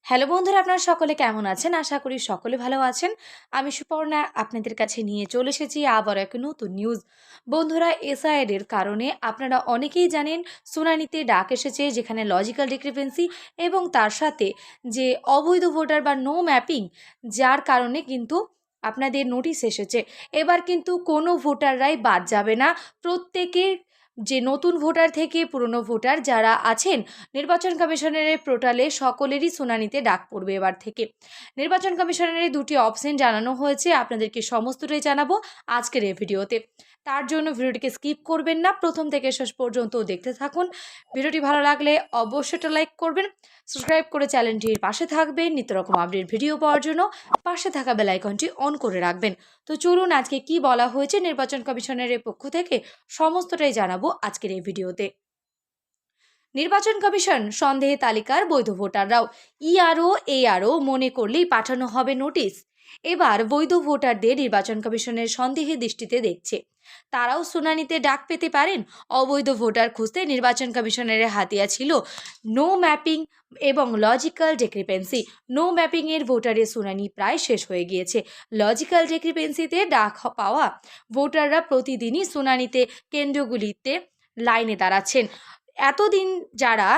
Hello বন্ধুরা, আপনারা সকলে কেমন আছেন? আশা করি সকলে ভালো আছেন। আমি সুপর্ণা আপনাদের কাছে নিয়ে চলে এসেছি আবার এক নতুন নিউজ। বন্ধুরা, এসআইআর এর কারণে আপনারা অনেকেই জানেন শুনানিতে ডাক এসেছে, যেখানে লজিক্যাল ডিসক্রিপেন্সি এবং তার সাথে যে অবৈধ ভোটার বা নো ম্যাপিং, যার কারণে কিন্তু আপনাদের নোটিশ এসেছে। এবার কিন্তু কোনো ভোটাররাই বাদ যাবে না। প্রত্যেকের, যে নতুন ভোটার থেকে পুরনো ভোটার যারা আছেন, নির্বাচন কমিশনের পোর্টালে সকলেরই শুনানিতে ডাক পড়বে এবার থেকে। নির্বাচন কমিশনের দুটি অপশন জানানো হয়েছে, আপনাদেরকে সমস্তটাই জানাবো আজকের এই ভিডিওতে। তার জন্য ভিডিওটিকে স্কিপ করবেন না, প্রথম থেকে শেষ পর্যন্ত দেখতে থাকুন। ভিডিওটি ভালো লাগলে অবশ্যই একটা লাইক করবেন, সাবস্ক্রাইব করে চ্যানেলটির পাশে থাকবেন নিত্য রকম আপডেট ভিডিও পাওয়ার জন্য। পাশে থাকা বেল আইকনটি অন করে রাখবেন। তো চলুন, আজকে কি বলা হয়েছে নির্বাচন কমিশনের পক্ষ থেকে সমস্তটাই জানাবো আজকের এই ভিডিওতে। নির্বাচন কমিশন সন্দেহে তালিকার বৈধ ভোটাররাও ইআরও এআরও মনে করলেই পাঠানো হবে নোটিশ। এবার বৈধ ভোটারদের নির্বাচন কমিশনের সন্দেহের দৃষ্টিতে দেখছে, তারাও শুনানিতে ডাক পেতে পারেন। অবৈধ ভোটার খুঁজতে নির্বাচন কমিশনের হাতিয়ার ছিল নো ম্যাপিং এবং লজিক্যাল ডিসক্রিপেন্সি। নো ম্যাপিং এর ভোটারের শুনানি প্রায় শেষ হয়ে গিয়েছে। লজিক্যাল ডিসক্রিপেন্সিতে ডাক পাওয়া ভোটাররা প্রতিদিনই শুনানিতে কেন্দ্রগুলিতে লাইনে দাঁড়াচ্ছেন। এতদিন যারা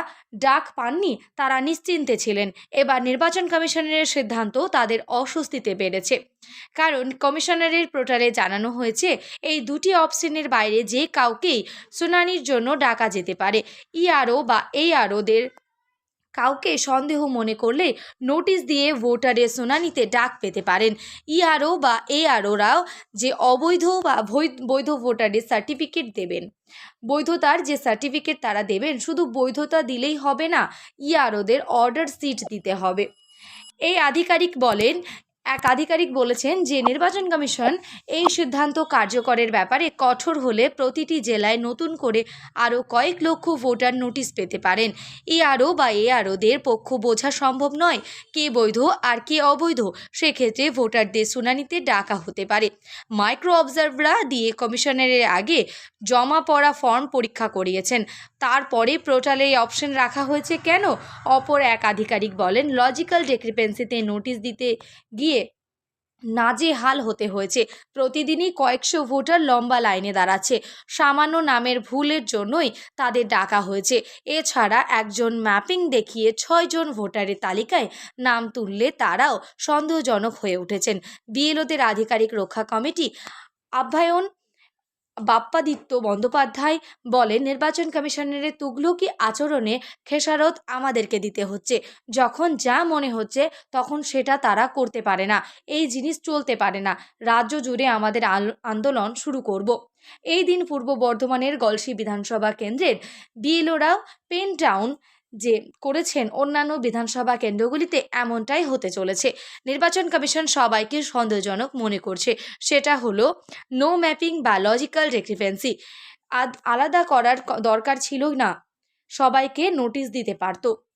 ডাক পাননি তারা নিশ্চিন্তে ছিলেন। এবার নির্বাচন কমিশনের সিদ্ধান্ত তাদের অস্বস্তিতে বেড়েছে, কারণ কমিশনারের পোর্টালে জানানো হয়েছে এই দুটি অপশনের বাইরে যে কাউকেই শুনানির জন্য ডাকা যেতে পারে। ইআরও বা এআরওদের কাউকে সন্দেহ মনে করলে নোটিশ দিয়ে ভোটারের শুনানিতে ডাক পেতে পারেন। ইআরও বা এআরওরাও যে অবৈধ বা বৈধ ভোটারের সার্টিফিকেট দেবেন, বৈধতার যে সার্টিফিকেট তারা দেবেন, শুধু বৈধতা দিলেই হবে না, ইআরওদের অর্ডার শিট দিতে হবে। এক আধিকারিক বলেছেন যে নির্বাচন কমিশন এই সিদ্ধান্ত কার্যকরের ব্যাপারে কঠোর হলে প্রতিটি জেলায় নতুন করে আরও কয়েক লক্ষ ভোটার নোটিশ পেতে পারেন। ইআরও বা এআরওদের পক্ষ বোঝা সম্ভব নয় কে বৈধ আর কে অবৈধ। সেক্ষেত্রে ভোটারদের শুনানিতে ডাকা হতে পারে। মাইক্রো অবজারভাররা দিয়ে কমিশনের আগে জমা পড়া ফর্ম পরীক্ষা করিয়েছেন, তারপরে পোর্টালে এই অপশন রাখা হয়েছে কেন? অপর এক আধিকারিক বলেন, লজিক্যাল ডিসক্রিপেন্সিতে নোটিশ দিতে গিয়ে নাজেহাল হতে হয়েছে। প্রতিদিনই কয়েকশো ভোটার লম্বা লাইনে দাঁড়াচ্ছে। সামান্য নামের ভুলের জন্যই তাদের ডাকা হয়েছে। এছাড়া একজন ম্যাপিং দেখিয়ে 6 জন ভোটারের তালিকায় নাম তুললে তারাও সন্দেহজনক হয়ে উঠেছেন। বিএলওদের আধিকারিক রক্ষা কমিটি আহ্বায়ন বাপ্পাদিত্য বন্দ্যোপাধ্যায় বলেন, নির্বাচন কমিশনের তুগলকি আচরণে খেসারত আমাদেরকে দিতে হচ্ছে। যখন যা মনে হচ্ছে তখন সেটা তারা করতে পারে না। এই জিনিস চলতে পারে না। রাজ্য জুড়ে আমাদের আন্দোলন শুরু করব। এই দিন পূর্ব বর্ধমানের গলসি বিধানসভা কেন্দ্রের বিএলওরাও পেন ডাউন যে করেছেন, অন্যান্য বিধানসভা কেন্দ্রগুলিতে এমনটাই হতে চলেছে। নির্বাচন কমিশন সবাইকে সন্দেহজনক মনে করছে, সেটা হলো নো ম্যাপিং বা লজিক্যাল ডিসক্রিপেন্সি। আলাদা করার দরকার ছিল না, সবাইকে নোটিশ দিতে পারত।